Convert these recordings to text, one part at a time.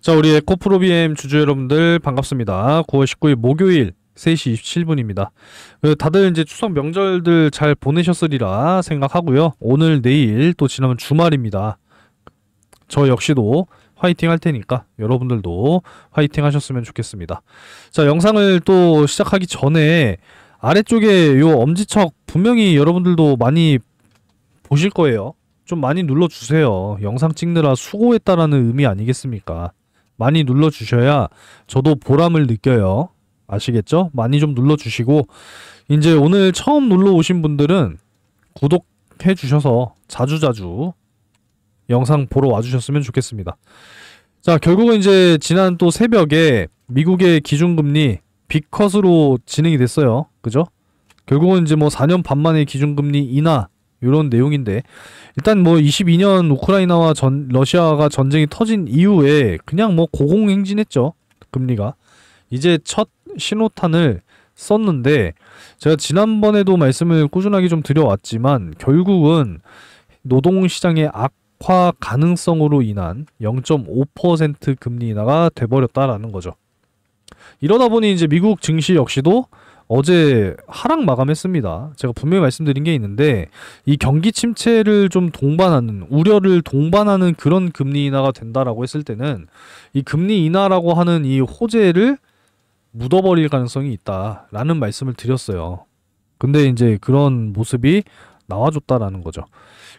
자, 우리 에코프로비엠 주주 여러분들 반갑습니다. 9월 19일 목요일 3시 27분입니다. 다들 이제 추석 명절들 잘 보내셨으리라 생각하고요. 오늘 내일 또 지나면 주말입니다. 저 역시도 화이팅 할 테니까 여러분들도 화이팅 하셨으면 좋겠습니다. 자, 영상을 또 시작하기 전에 아래쪽에 요 엄지척 분명히 여러분들도 많이 보실 거예요. 좀 많이 눌러주세요. 영상 찍느라 수고했다라는 의미 아니겠습니까? 많이 눌러주셔야 저도 보람을 느껴요. 아시겠죠? 많이 좀 눌러주시고, 이제 오늘 처음 놀러 오신 분들은 구독해 주셔서 자주자주 영상 보러 와주셨으면 좋겠습니다. 자, 결국은 이제 지난 또 새벽에 미국의 기준금리 빅컷으로 진행이 됐어요. 그죠? 결국은 이제 뭐 4년 반 만에 기준금리 인하 이런 내용인데, 일단 뭐 22년 우크라이나와 러시아가 전쟁이 터진 이후에 그냥 뭐 고공행진했죠. 금리가. 이제 첫 신호탄을 썼는데, 제가 지난번에도 말씀을 꾸준하게 좀 드려왔지만 결국은 노동시장의 악화 가능성으로 인한 0.5% 금리 인하가 돼버렸다라는 거죠. 이러다 보니 이제 미국 증시 역시도 어제 하락 마감했습니다. 제가 분명히 말씀드린 게 있는데, 이 경기 침체를 좀 동반하는, 우려를 동반하는 그런 금리 인하가 된다라고 했을 때는 이 금리 인하라고 하는 이 호재를 묻어버릴 가능성이 있다라는 말씀을 드렸어요. 근데 이제 그런 모습이 나와줬다라는 거죠.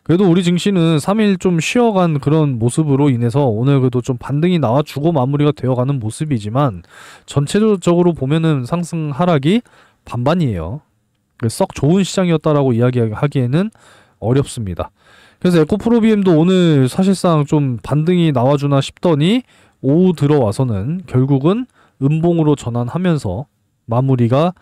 그래도 우리 증시는 3일 좀 쉬어간 그런 모습으로 인해서 오늘 그래도 좀 반등이 나와주고 마무리가 되어가는 모습이지만, 전체적으로 보면은 상승 하락이 반반이에요. 썩 좋은 시장이었다라고 이야기하기에는 어렵습니다. 그래서 에코프로비엠도 오늘 사실상 좀 반등이 나와주나 싶더니 오후 들어와서는 결국은 음봉으로 전환하면서 마무리가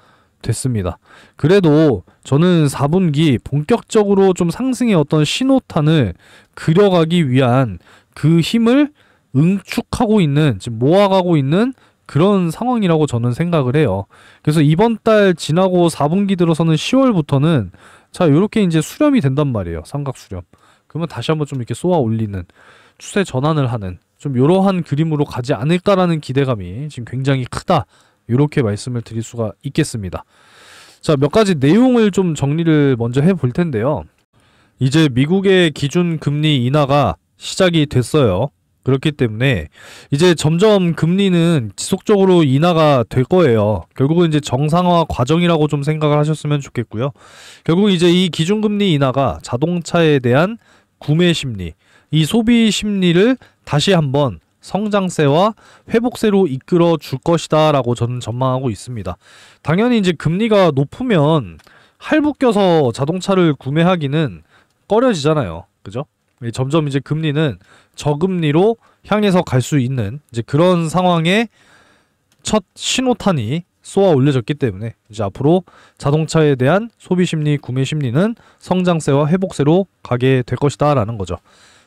됐습니다. 그래도 저는 4분기 본격적으로 좀 상승의 어떤 신호탄을 그려가기 위한 그 힘을 응축하고 있는, 지금 모아가고 있는 그런 상황이라고 저는 생각을 해요. 그래서 이번 달 지나고 4분기 들어서는 10월부터는 자, 요렇게 이제 수렴이 된단 말이에요. 삼각 수렴. 그러면 다시 한번 좀 이렇게 쏘아 올리는, 추세 전환을 하는 좀 요러한 그림으로 가지 않을까라는 기대감이 지금 굉장히 크다. 이렇게 말씀을 드릴 수가 있겠습니다. 자, 몇 가지 내용을 좀 정리를 먼저 해볼 텐데요. 이제 미국의 기준 금리 인하가 시작이 됐어요. 그렇기 때문에 이제 점점 금리는 지속적으로 인하가 될 거예요. 결국은 이제 정상화 과정이라고 좀 생각을 하셨으면 좋겠고요. 결국 이제 이 기준금리 인하가 자동차에 대한 구매 심리, 이 소비 심리를 다시 한번 성장세와 회복세로 이끌어 줄 것이다 라고 저는 전망하고 있습니다. 당연히 이제 금리가 높으면 할부 껴서 자동차를 구매하기는 꺼려지잖아요. 그죠? 점점 이제 금리는 저금리로 향해서 갈 수 있는 이제 그런 상황에 첫 신호탄이 쏘아 올려졌기 때문에 이제 앞으로 자동차에 대한 소비 심리, 구매 심리는 성장세와 회복세로 가게 될 것이다 라는 거죠.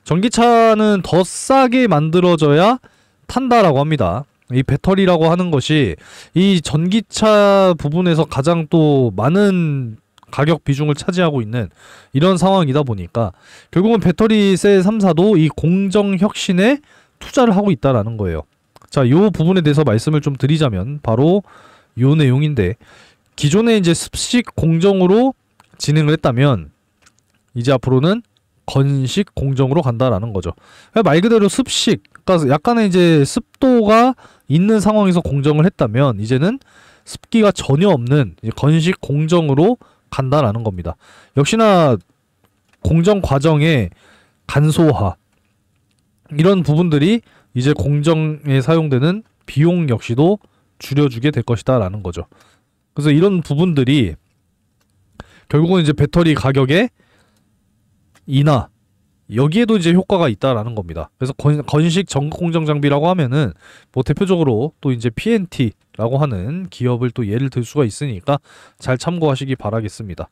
전기차는 더 싸게 만들어져야 탄다라고 합니다. 이 배터리라고 하는 것이 이 전기차 부분에서 가장 또 많은 가격 비중을 차지하고 있는 이런 상황이다 보니까 결국은 배터리 셀 3사도 이 공정 혁신에 투자를 하고 있다라는 거예요. 자, 요 부분에 대해서 말씀을 좀 드리자면 바로 요 내용인데, 기존에 이제 습식 공정으로 진행을 했다면 이제 앞으로는 건식 공정으로 간다라는 거죠. 말 그대로 습식, 그러니까 약간의 이제 습도가 있는 상황에서 공정을 했다면 이제는 습기가 전혀 없는 이제 건식 공정으로 간다라는 겁니다. 역시나 공정 과정의 간소화, 이런 부분들이 이제 공정에 사용되는 비용 역시도 줄여주게 될 것이다 라는 거죠. 그래서 이런 부분들이 결국은 이제 배터리 가격에 인하, 여기에도 이제 효과가 있다라는 겁니다. 그래서 건식 전극공정 장비라고 하면은 뭐 대표적으로 또 이제 PNT라고 하는 기업을 또 예를 들 수가 있으니까 잘 참고하시기 바라겠습니다.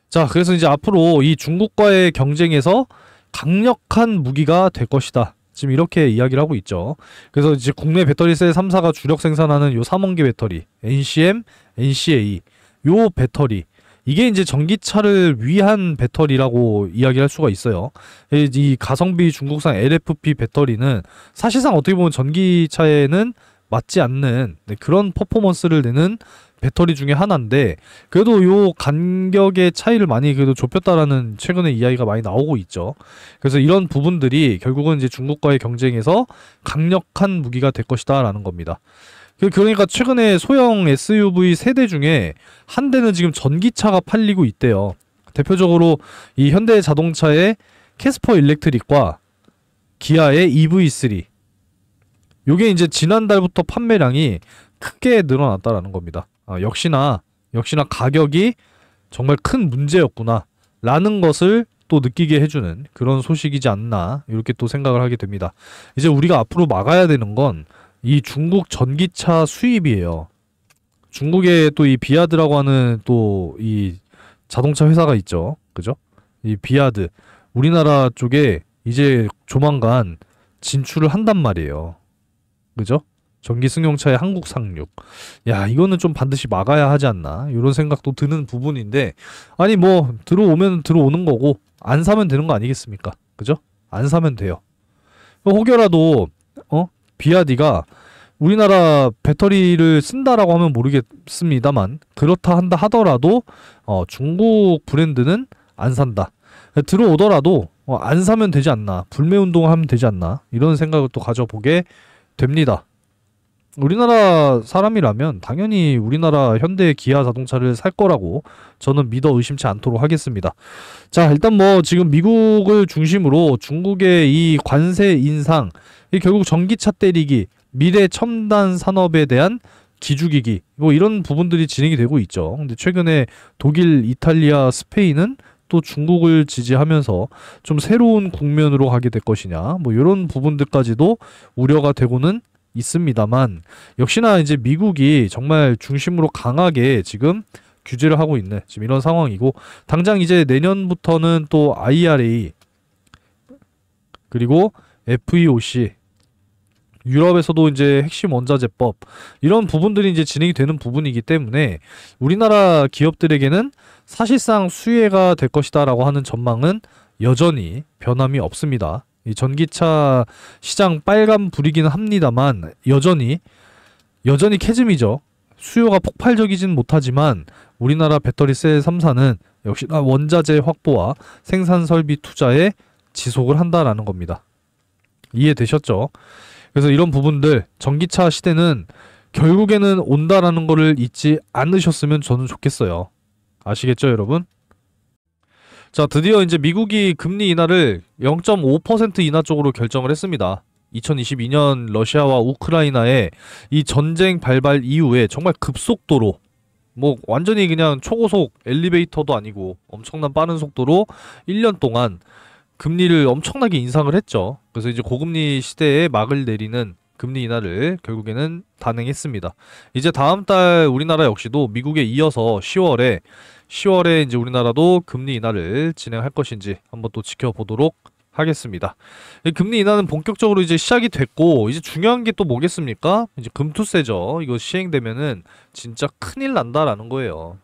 자, 그래서 이제 앞으로 이 중국과의 경쟁에서 강력한 무기가 될 것이다. 지금 이렇게 이야기를 하고 있죠. 그래서 이제 국내 배터리 셀 3사가 주력 생산하는 요 3원기 배터리, NCM, NCA, 요 배터리, 이게 이제 전기차를 위한 배터리라고 이야기할 수가 있어요. 이 가성비 중국산 LFP 배터리는 사실상 어떻게 보면 전기차에는 맞지 않는 그런 퍼포먼스를 내는 배터리 중에 하나인데, 그래도 요 간격의 차이를 많이 그래도 좁혔다라는 최근에 이야기가 많이 나오고 있죠. 그래서 이런 부분들이 결국은 이제 중국과의 경쟁에서 강력한 무기가 될 것이다라는 겁니다. 그러니까 최근에 소형 SUV 세대 중에 한 대는 지금 전기차가 팔리고 있대요. 대표적으로 이 현대 자동차의 캐스퍼 일렉트릭과 기아의 EV3. 요게 이제 지난달부터 판매량이 크게 늘어났다라는 겁니다. 역시나 가격이 정말 큰 문제였구나 라는 것을 또 느끼게 해주는 그런 소식이지 않나, 이렇게 또 생각을 하게 됩니다. 이제 우리가 앞으로 막아야 되는 건 이 중국 전기차 수입이에요. 중국에 또 이 비아드라고 하는 또 이 자동차 회사가 있죠. 그죠? 이 비아드. 우리나라 쪽에 이제 조만간 진출을 한단 말이에요. 그죠? 전기 승용차의 한국 상륙. 야, 이거는 좀 반드시 막아야 하지 않나, 이런 생각도 드는 부분인데, 아니 뭐 들어오면 들어오는 거고 안 사면 되는 거 아니겠습니까? 그죠? 안 사면 돼요. 혹여라도 비아디가 우리나라 배터리를 쓴다라고 하면 모르겠습니다만, 그렇다 한다 하더라도 중국 브랜드는 안 산다. 들어오더라도 안 사면 되지 않나, 불매운동을 하면 되지 않나, 이런 생각을 또 가져보게 됩니다. 우리나라 사람이라면 당연히 우리나라 현대 기아 자동차를 살 거라고 저는 믿어 의심치 않도록 하겠습니다. 자, 일단 뭐 지금 미국을 중심으로 중국의 이 관세 인상, 이 결국 전기차 때리기, 미래 첨단 산업에 대한 기죽이기, 뭐 이런 부분들이 진행이 되고 있죠. 근데 최근에 독일, 이탈리아, 스페인은 또 중국을 지지하면서 좀 새로운 국면으로 가게 될 것이냐, 뭐 이런 부분들까지도 우려가 되고는 있습니다만, 역시나 이제 미국이 정말 중심으로 강하게 지금 규제를 하고 있는 지금 이런 상황이고, 당장 이제 내년부터는 또 IRA 그리고 FEOC, 유럽에서도 이제 핵심 원자재법, 이런 부분들이 이제 진행이 되는 부분이기 때문에 우리나라 기업들에게는 사실상 수혜가 될 것이다라고 하는 전망은 여전히 변함이 없습니다. 이 전기차 시장 빨간 불이기는 합니다만 여전히 캐즘이죠. 수요가 폭발적이진 못하지만 우리나라 배터리 셀 3사는 역시나 원자재 확보와 생산 설비 투자에 지속을 한다라는 겁니다. 이해되셨죠? 그래서 이런 부분들, 전기차 시대는 결국에는 온다라는 거를 잊지 않으셨으면 저는 좋겠어요. 아시겠죠, 여러분? 자, 드디어 이제 미국이 금리 인하를 0.5% 인하 쪽으로 결정을 했습니다. 2022년 러시아와 우크라이나의 이 전쟁 발발 이후에 정말 급속도로, 뭐 완전히 그냥 초고속 엘리베이터도 아니고 엄청난 빠른 속도로 1년 동안 금리를 엄청나게 인상을 했죠. 그래서 이제 고금리 시대에 막을 내리는 금리 인하를 결국에는 단행했습니다. 이제 다음 달 우리나라 역시도 미국에 이어서 10월에 이제 우리나라도 금리 인하를 진행할 것인지 한번 또 지켜보도록 하겠습니다. 금리 인하는 본격적으로 이제 시작이 됐고, 이제 중요한 게 또 뭐겠습니까? 이제 금투세죠. 이거 시행되면은 진짜 큰일 난다라는 거예요.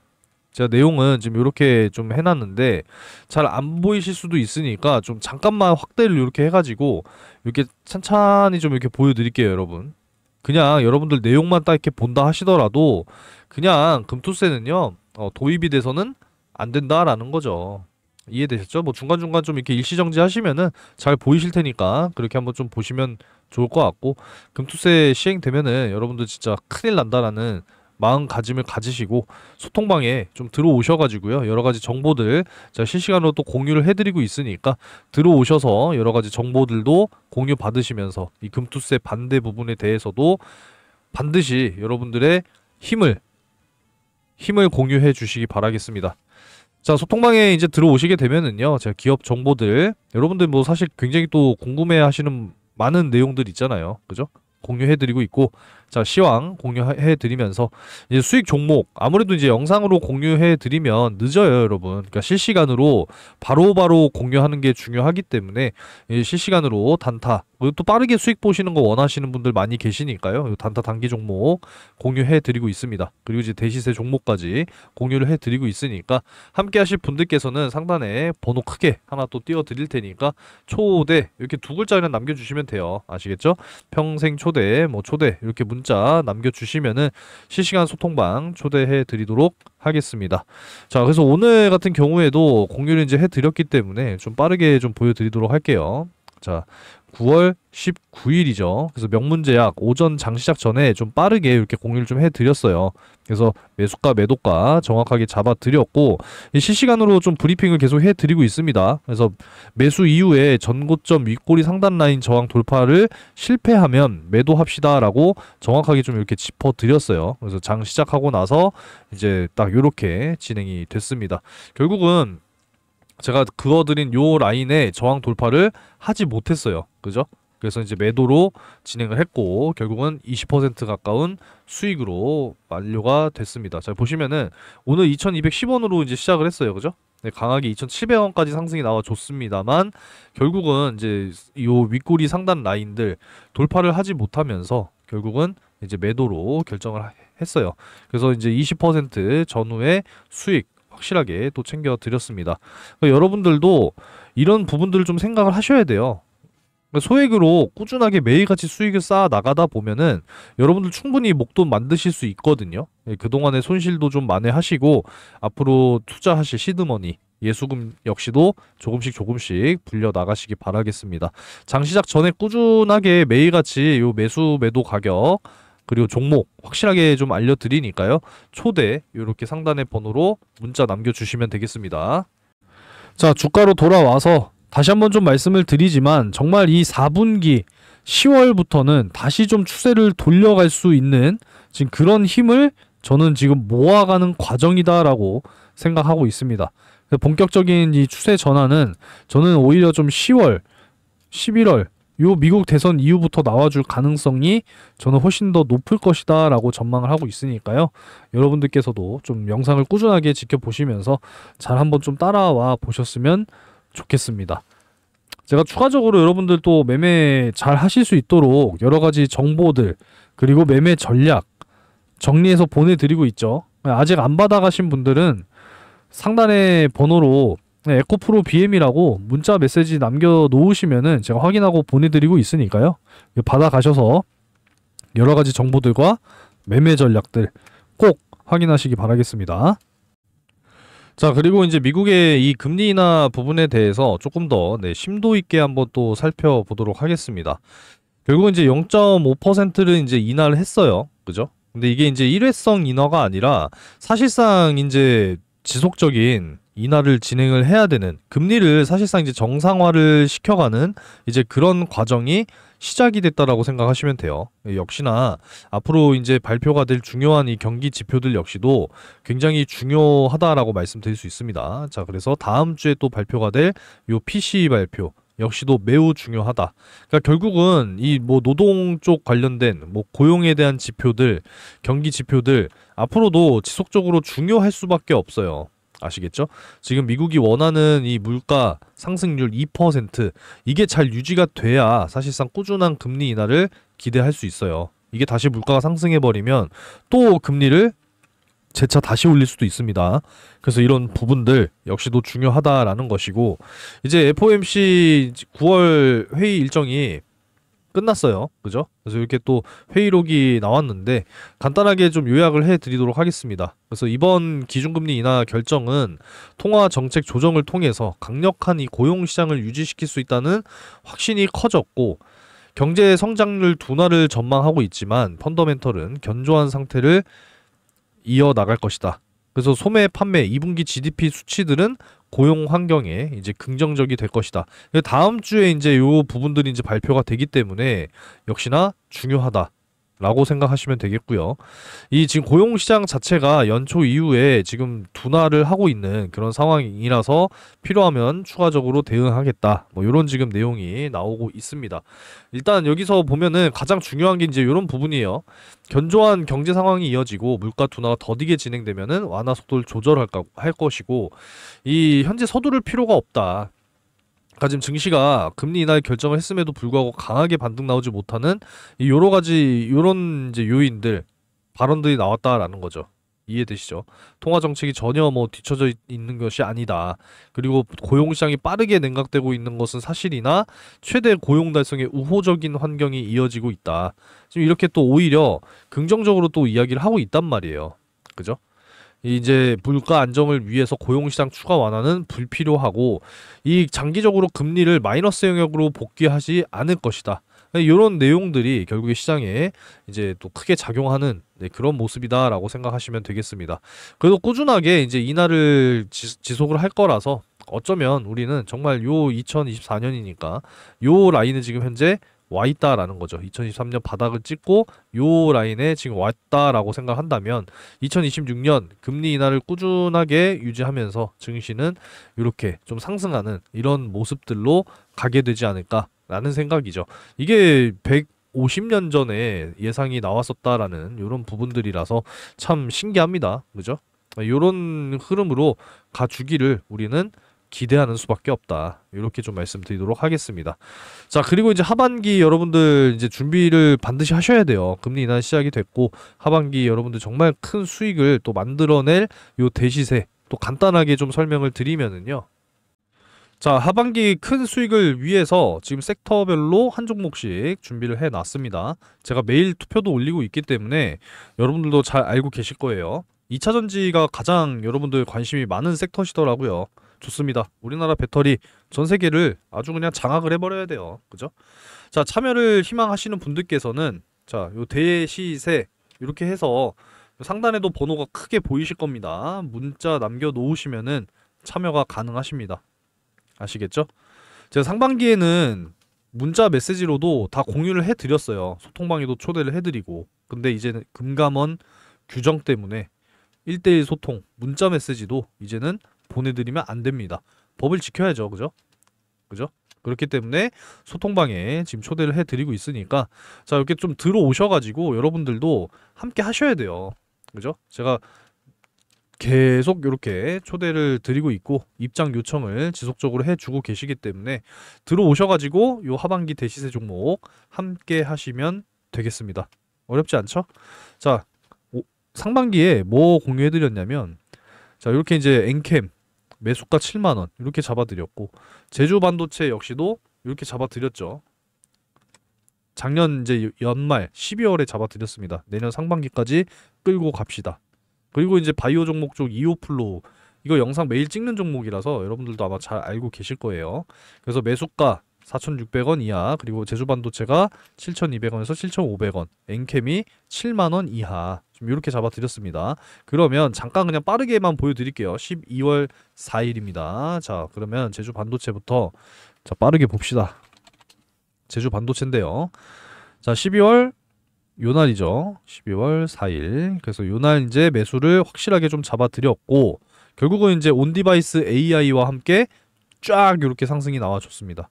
제가 내용은 지금 이렇게 좀 해놨는데 잘 안 보이실 수도 있으니까 좀 잠깐만 확대를 이렇게 해가지고 이렇게 찬찬히 좀 이렇게 보여드릴게요, 여러분. 그냥 여러분들 내용만 딱 이렇게 본다 하시더라도 그냥 금투세는요, 도입이 돼서는 안 된다라는 거죠. 이해되셨죠? 뭐 중간중간 좀 이렇게 일시정지 하시면은 잘 보이실 테니까 그렇게 한번 좀 보시면 좋을 것 같고, 금투세 시행되면은 여러분들 진짜 큰일 난다라는 마음가짐을 가지시고 소통방에 좀 들어오셔가지고요, 여러가지 정보들 제가 실시간으로 또 공유를 해드리고 있으니까 들어오셔서 여러가지 정보들도 공유 받으시면서 이 금투세 반대 부분에 대해서도 반드시 여러분들의 힘을 공유해 주시기 바라겠습니다. 자, 소통방에 이제 들어오시게 되면은요, 제가 기업 정보들, 여러분들 뭐 사실 굉장히 또 궁금해 하시는 많은 내용들 있잖아요. 그죠? 공유해드리고 있고, 자, 시황 공유해 드리면서 이제 수익 종목 아무래도 이제 영상으로 공유해 드리면 늦어요, 여러분. 그러니까 실시간으로 바로바로 공유하는 게 중요하기 때문에 실시간으로 단타 그리고 또 빠르게 수익 보시는 거 원하시는 분들 많이 계시니까요. 단타 단기 종목 공유해 드리고 있습니다. 그리고 이제 대시세 종목까지 공유를 해 드리고 있으니까 함께 하실 분들께서는 상단에 번호 크게 하나 또 띄워 드릴 테니까 초대 이렇게 두 글자를 남겨 주시면 돼요. 아시겠죠? 평생 초대 뭐 초대 이렇게 문자 남겨 주시면은 실시간 소통방 초대해 드리도록 하겠습니다. 자, 그래서 오늘 같은 경우에도 공유를 이제 해 드렸기 때문에 좀 빠르게 좀 보여 드리도록 할게요. 자, 9월 19일이죠. 그래서 명문제약 오전 장 시작 전에 좀 빠르게 이렇게 공유를 좀 해드렸어요. 그래서 매수가 매도가 정확하게 잡아드렸고 실시간으로 좀 브리핑을 계속 해드리고 있습니다. 그래서 매수 이후에 전고점 윗꼬리 상단 라인 저항 돌파를 실패하면 매도합시다라고 정확하게 좀 이렇게 짚어드렸어요. 그래서 장 시작하고 나서 이제 딱 이렇게 진행이 됐습니다. 결국은 제가 그어드린 요 라인에 저항 돌파를 하지 못했어요. 그죠? 그래서 이제 매도로 진행을 했고 결국은 20% 가까운 수익으로 만료가 됐습니다. 자, 보시면은 오늘 2210원으로 이제 시작을 했어요. 그죠? 네, 강하게 2700원까지 상승이 나와 줬습니다만 결국은 이제 요 윗꼬리 상단 라인들 돌파를 하지 못하면서 결국은 이제 매도로 결정을 했어요. 그래서 이제 20% 전후의 수익 확실하게 또 챙겨 드렸습니다. 그러니까 여러분들도 이런 부분들을 좀 생각을 하셔야 돼요. 그러니까 소액으로 꾸준하게 매일같이 수익을 쌓아 나가다 보면은 여러분들 충분히 목돈 만드실 수 있거든요. 그동안의 손실도 좀 만회하시고 앞으로 투자하실 시드머니 예수금 역시도 조금씩 불려 나가시기 바라겠습니다. 장 시작 전에 꾸준하게 매일같이 요 매수 매도 가격 그리고 종목 확실하게 좀 알려드리니까요. 초대 이렇게 상단의 번호로 문자 남겨주시면 되겠습니다. 자, 주가로 돌아와서 다시 한번 좀 말씀을 드리지만 정말 이 4분기 10월부터는 다시 좀 추세를 돌려갈 수 있는 지금 그런 힘을 저는 지금 모아가는 과정이다라고 생각하고 있습니다. 본격적인 이 추세 전환은 저는 오히려 좀 10월, 11월 요 미국 대선 이후부터 나와줄 가능성이 저는 훨씬 더 높을 것이다 라고 전망을 하고 있으니까요. 여러분들께서도 좀 영상을 꾸준하게 지켜보시면서 잘 한번 좀 따라와 보셨으면 좋겠습니다. 제가 추가적으로 여러분들 또 매매 잘 하실 수 있도록 여러가지 정보들 그리고 매매 전략 정리해서 보내드리고 있죠. 아직 안 받아가신 분들은 상단의 번호로 에코프로 BM이라고 문자 메시지 남겨놓으시면은 제가 확인하고 보내드리고 있으니까요. 받아가셔서 여러가지 정보들과 매매 전략들 꼭 확인하시기 바라겠습니다. 자, 그리고 이제 미국의 이 금리 인하 부분에 대해서 조금 더 심도 있게 한번 또 살펴보도록 하겠습니다. 결국은 이제 0.5%를 이제 인하를 했어요. 그죠? 근데 이게 이제 일회성 인하가 아니라 사실상 이제 지속적인 인하를 진행을 해야 되는 금리를 사실상 이제 정상화를 시켜가는 이제 그런 과정이 시작이 됐다라고 생각하시면 돼요. 역시나 앞으로 이제 발표가 될 중요한 이 경기 지표들 역시도 굉장히 중요하다라고 말씀드릴 수 있습니다. 자, 그래서 다음 주에 또 발표가 될 요 PCE 발표 역시도 매우 중요하다. 그러니까 결국은 이 뭐 노동 쪽 관련된 뭐 고용에 대한 지표들, 경기 지표들 앞으로도 지속적으로 중요할 수밖에 없어요. 아시겠죠? 지금 미국이 원하는 이 물가 상승률 2% 이게 잘 유지가 돼야 사실상 꾸준한 금리 인하를 기대할 수 있어요. 이게 다시 물가가 상승해버리면 또 금리를 재차 다시 올릴 수도 있습니다. 그래서 이런 부분들 역시도 중요하다라는 것이고 이제 FOMC 9월 회의 일정이 끝났어요. 그죠? 그래서 이렇게 또 회의록이 나왔는데 간단하게 좀 요약을 해드리도록 하겠습니다. 그래서 이번 기준금리 인하 결정은 통화 정책 조정을 통해서 강력한 이 고용시장을 유지시킬 수 있다는 확신이 커졌고 경제 성장률 둔화를 전망하고 있지만 펀더멘털은 견조한 상태를 이어나갈 것이다. 그래서 소매, 판매, 2분기 GDP 수치들은 고용 환경에 이제 긍정적이 될 것이다. 다음 주에 이제 요 부분들이 이제 발표가 되기 때문에 역시나 중요하다. 라고 생각하시면 되겠고요. 이 지금 고용시장 자체가 연초 이후에 지금 둔화를 하고 있는 그런 상황이라서 필요하면 추가적으로 대응하겠다. 뭐 이런 지금 내용이 나오고 있습니다. 일단 여기서 보면은 가장 중요한 게 이제 이런 부분이에요. 견조한 경제 상황이 이어지고 물가 둔화가 더디게 진행되면은 완화 속도를 할 것이고 이 현재 서두를 필요가 없다. 그러니까 지금 증시가 금리 인하 결정을 했음에도 불구하고 강하게 반등 나오지 못하는 이 여러 가지 요런 이제 요인들 발언들이 나왔다라는 거죠. 이해되시죠? 통화 정책이 전혀 뭐 뒤처져 있는 것이 아니다. 그리고 고용 시장이 빠르게 냉각되고 있는 것은 사실이나 최대 고용 달성의 우호적인 환경이 이어지고 있다. 지금 이렇게 또 오히려 긍정적으로 또 이야기를 하고 있단 말이에요. 그죠? 이제 물가 안정을 위해서 고용시장 추가 완화는 불필요하고 이 장기적으로 금리를 마이너스 영역으로 복귀하지 않을 것이다. 이런 내용들이 결국에 시장에 이제 또 크게 작용하는 그런 모습이다라고 생각하시면 되겠습니다. 그래도 꾸준하게 이제 인하를 지속을 할 거라서 어쩌면 우리는 정말 요 2024년이니까 요 라인을 지금 현재 와 있다라는 거죠. 2023년 바닥을 찍고 요 라인에 지금 왔다라고 생각한다면 2026년 금리 인하를 꾸준하게 유지하면서 증시는 이렇게 좀 상승하는 이런 모습들로 가게 되지 않을까라는 생각이죠. 이게 150년 전에 예상이 나왔었다라는 이런 부분들이라서 참 신기합니다. 그죠? 이런 흐름으로 가주기를 우리는 기대하는 수밖에 없다. 이렇게 좀 말씀드리도록 하겠습니다. 자, 그리고 이제 하반기 여러분들 이제 준비를 반드시 하셔야 돼요. 금리 인하 시작이 됐고 하반기 여러분들 정말 큰 수익을 또 만들어낼 요 대시세 또 간단하게 좀 설명을 드리면은요. 자, 하반기 큰 수익을 위해서 지금 섹터별로 한 종목씩 준비를 해놨습니다. 제가 매일 투표도 올리고 있기 때문에 여러분들도 잘 알고 계실 거예요. 2차전지가 가장 여러분들 관심이 많은 섹터시더라고요. 좋습니다. 우리나라 배터리 전 세계를 아주 그냥 장악을 해버려야 돼요. 그죠? 자, 참여를 희망하시는 분들께서는 자, 요 대시세 이렇게 해서 상단에도 번호가 크게 보이실 겁니다. 문자 남겨 놓으시면은 참여가 가능하십니다. 아시겠죠? 제가 상반기에는 문자 메시지로도 다 공유를 해드렸어요. 소통방에도 초대를 해드리고. 근데 이제는 금감원 규정 때문에 1대1 소통, 문자 메시지도 이제는 보내드리면 안 됩니다. 법을 지켜야죠. 그죠? 그죠? 그렇기 때문에 소통방에 지금 초대를 해드리고 있으니까 자, 이렇게 좀 들어오셔가지고 여러분들도 함께 하셔야 돼요. 그죠? 제가 계속 이렇게 초대를 드리고 있고 입장 요청을 지속적으로 해주고 계시기 때문에 들어오셔가지고 요 하반기 대시세 종목 함께 하시면 되겠습니다. 어렵지 않죠? 자, 상반기에 뭐 공유해드렸냐면 자, 이렇게 이제 엔캠 매수가 7만원 이렇게 잡아드렸고 제주반도체 역시도 이렇게 잡아드렸죠. 작년 이제 연말 12월에 잡아드렸습니다. 내년 상반기까지 끌고 갑시다. 그리고 이제 바이오 종목 쪽 이오플로우 이거 영상 매일 찍는 종목이라서 여러분들도 아마 잘 알고 계실 거예요. 그래서 매수가 4,600원 이하 그리고 제주반도체가 7,200원에서 7,500원 엔캠이 7만원 이하 좀 이렇게 잡아드렸습니다. 그러면 잠깐 그냥 빠르게만 보여드릴게요. 12월 4일입니다. 자, 그러면 제주반도체부터 자, 빠르게 봅시다. 제주반도체인데요. 자, 12월 요날이죠. 12월 4일. 그래서 요날 이제 매수를 확실하게 좀 잡아드렸고 결국은 이제 온디바이스 AI와 함께 쫙 이렇게 상승이 나와줬습니다.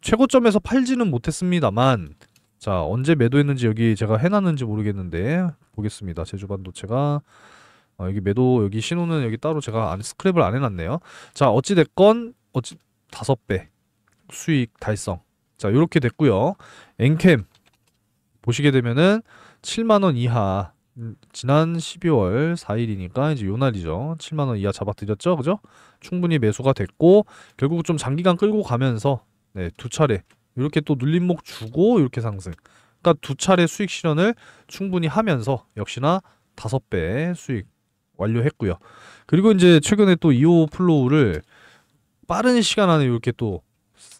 최고점에서 팔지는 못했습니다만 자, 언제 매도했는지 여기 제가 해놨는지 모르겠는데 보겠습니다. 제주반도체가 여기 매도 여기 신호는 여기 따로 제가 스크랩을 안 해놨네요. 자, 어찌됐건 5배 수익 달성. 자, 이렇게 됐고요. 엔캠 보시게 되면은 7만원 이하 지난 12월 4일이니까 이제 요날이죠. 7만원 이하 잡아드렸죠. 그죠? 충분히 매수가 됐고 결국 좀 장기간 끌고 가면서 네, 두 차례 이렇게 또 눌림목 주고 이렇게 상승. 그러니까 두 차례 수익 실현을 충분히 하면서 역시나 5배 수익 완료했고요. 그리고 이제 최근에 또 이오 플로우를 빠른 시간 안에 이렇게 또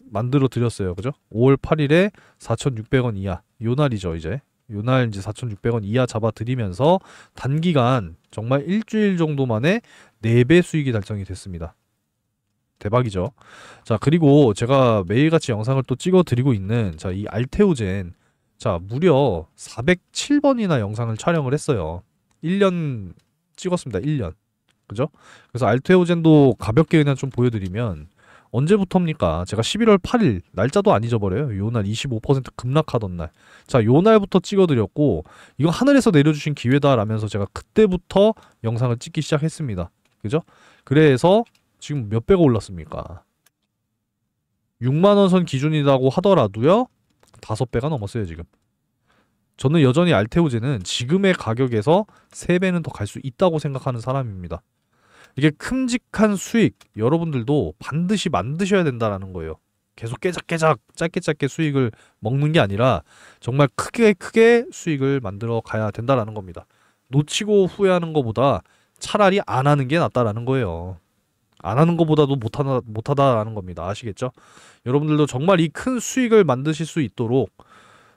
만들어 드렸어요. 그죠? 5월 8일에 4,600원 이하. 요날이죠, 이제. 요날 이제 4,600원 이하 잡아 드리면서 단기간 정말 일주일 정도 만에 4배 수익이 달성이 됐습니다. 대박이죠. 자, 그리고 제가 매일같이 영상을 또 찍어 드리고 있는 자, 이 알테오젠 자, 무려 407번이나 영상을 촬영을 했어요. 1년 찍었습니다. 1년. 그죠? 그래서 알테오젠도 가볍게 그냥 좀 보여드리면 언제부터입니까? 제가 11월 8일 날짜도 안 잊어버려요. 요 날 25% 급락하던 날. 자, 요 날부터 찍어드렸고 이거 하늘에서 내려주신 기회다라면서 제가 그때부터 영상을 찍기 시작했습니다. 그죠? 그래서 지금 몇 배가 올랐습니까? 6만원 선 기준이라고 하더라도요 5배가 넘었어요 지금. 저는 여전히 알테오젠은 지금의 가격에서 3배는 더 갈 수 있다고 생각하는 사람입니다. 이게 큼직한 수익 여러분들도 반드시 만드셔야 된다라는 거예요. 계속 깨작깨작 짧게 수익을 먹는 게 아니라 정말 크게 수익을 만들어 가야 된다라는 겁니다. 놓치고 후회하는 것보다 차라리 안 하는 게 낫다라는 거예요. 안 하는 것보다도 못하다라는 겁니다. 아시겠죠? 여러분들도 정말 이 큰 수익을 만드실 수 있도록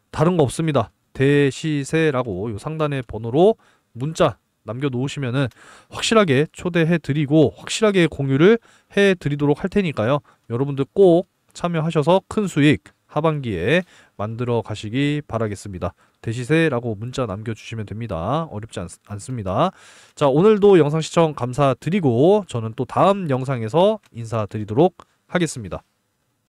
다른 거 없습니다. 대시세라고 요 상단의 번호로 문자 남겨놓으시면은 확실하게 초대해드리고 확실하게 공유를 해드리도록 할 테니까요. 여러분들 꼭 참여하셔서 큰 수익 하반기에 만들어 가시기 바라겠습니다. 대시세라고 문자 남겨주시면 됩니다. 어렵지 않습니다. 자, 오늘도 영상 시청 감사드리고 저는 또 다음 영상에서 인사드리도록 하겠습니다.